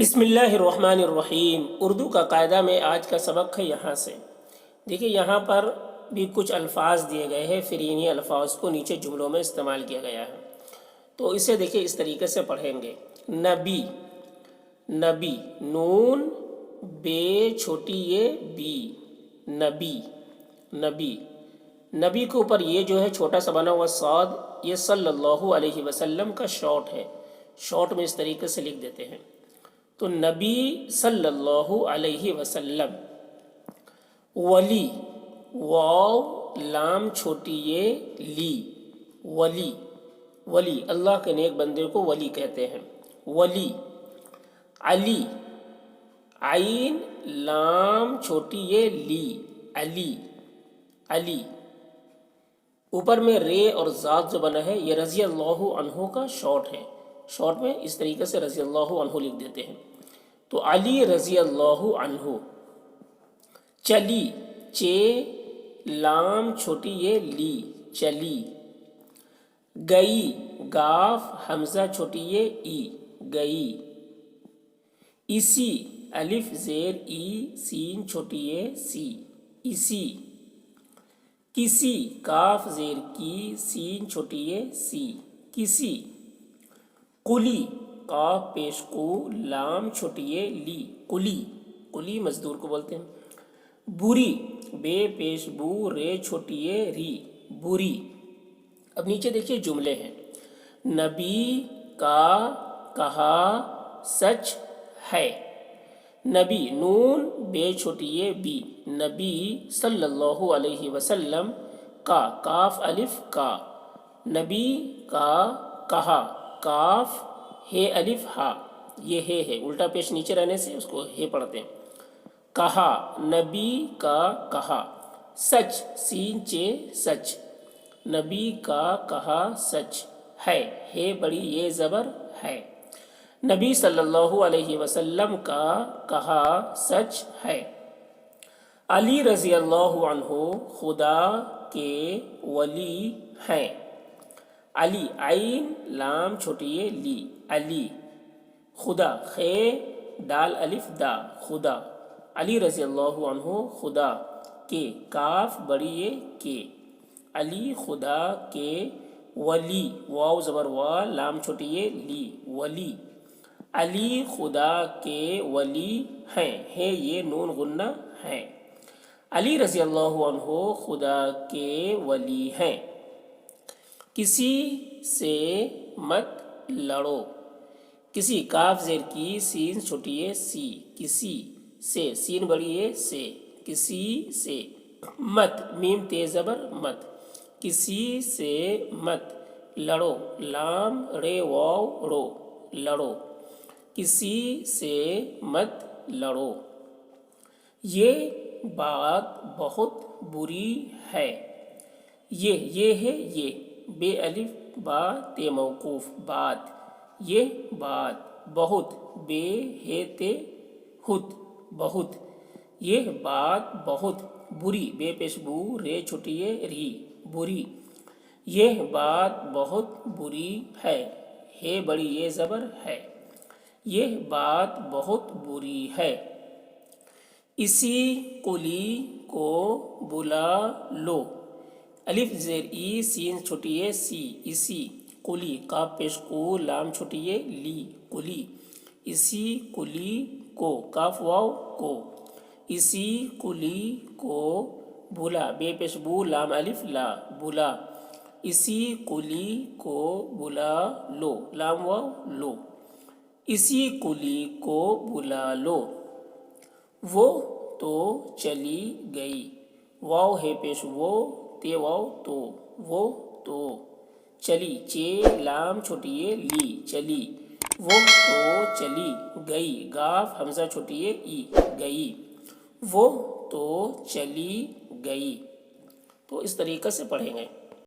بسم اللہ الرحمن الرحیم۔ اردو کا قاعدہ میں آج کا سبق ہے یہاں سے۔ دیکھیے یہاں پر بھی کچھ الفاظ دیے گئے ہیں، پھر انہی الفاظ کو نیچے جملوں میں استعمال کیا گیا ہے، تو اسے دیکھیے اس طریقے سے پڑھیں گے۔ نبی، نبی، نون بے چھوٹی یہ بی، نبی، نبی، نبی کے اوپر یہ جو ہے چھوٹا سا بنا ہوا صاد، یہ صلی اللہ علیہ وسلم کا شارٹ ہے، شارٹ میں اس طریقے سے لکھ دیتے ہیں۔ تو نبی صلی اللہ علیہ وسلم۔ ولی، واو لام چھوٹی یہ لی، ولی، ولی، اللہ کے نیک بندے کو ولی کہتے ہیں، ولی۔ علی، عین لام چھوٹی یہ لی، علی، علی۔ اوپر میں رے اور ذات جو بنا ہے یہ رضی اللہ عنہ کا شارٹ ہے، شارٹ میں اس طریقے سے رضی اللہ عنہ لکھ دیتے ہیں، تو علی رضی اللہ عنہ۔ چلی، چے لام چھوٹی یہ لی، چلی۔ گئی، گاف حمزہ چھوٹی یہ ای، گئی۔ اسی، الف زیر ای سین چھوٹی یہ سی، اسی۔ کسی، کاف زیر کی سین چھوٹی یہ سی، کسی۔ قلی، قاف پیش قو لام چھوٹی یہ لی، قلی، قلی مزدور کو بولتے ہیں۔ بری، بے پیش بو رے چھوٹی یہ ری، بری۔ اب نیچے دیکھیے جملے ہیں۔ نبی کا کہا سچ ہے، نبی نون بے چھوٹی یہ بی، نبی صلی اللہ علیہ وسلم کا، کاف الف کا، نبی کا کہا، کاف ہے الف ہا، یہ ہے الٹا پیش نیچے رہنے سے اس کو ہے پڑھتے ہیں۔ کہا، نبی کا کہا، سچ سین چے سچ، نبی کا کہا سچ ہے بڑی یہ زبر ہے، نبی صلی اللہ علیہ وسلم کا کہا سچ ہے۔ علی رضی اللہ عنہ خدا کے ولی ہیں، علی عین لام چھوٹی یہ لی، علی۔ خدا، خے دال الف دا، خدا، علی رضی اللہ عنہ خدا کے، کاف بڑی یہ کے، علی خدا کے ولی، واو زبر وا لام چھوٹی یہ لی، ولی۔ علی خدا کے ولی ہیں، ہے یہ نون غنہ ہیں، علی رضی اللہ عنہ خدا کے ولی ہیں۔ کسی سے مت لڑو، کسی، کاف زیر کی سین چھوٹی یہ سی، کسی سے، سین بڑی یہ سے، کسی سے۔ مت، میم تیز زبر مت، کسی سے مت لڑو، لام رے واو رو، لڑو، کسی سے مت لڑو۔ یہ بات بہت بری ہے، یہ ہے یہ، بے الف با تے موقوف، بات، یہ بات، بہت، بے ہے تے خود، بہت، یہ بات بہت بری، بے پیش بو رے چھوٹی یہ ری، بری۔ یہ بات بہت بری ہے بڑی یہ زبر ہے، یہ بات بہت بری ہے۔ اسی قلی کو بلا لو، الف زیر ای سین چھوٹی یہ سی، اسی قلی، قاف پیش قو لام چھوٹی یہ لی، قلی۔ اسی قلی کو، کاف واو کو، اسی قلی کو بلا، بے پیش بو لام الف لا، بلا، اسی قلی کو بلا لو، لام واو لو، اسی قلی کو بلا لو۔ وہ تو چلی گئی، واو ہے پیش وہ تے واو تو، وہ تو چلی، چے لام چھوٹی یہ لی، چلی۔ وہ تو چلی گئی، گاف حمزہ چھوٹی یہ ای، گئی، وہ تو چلی گئی۔ تو اس طریقے سے پڑھیں گے۔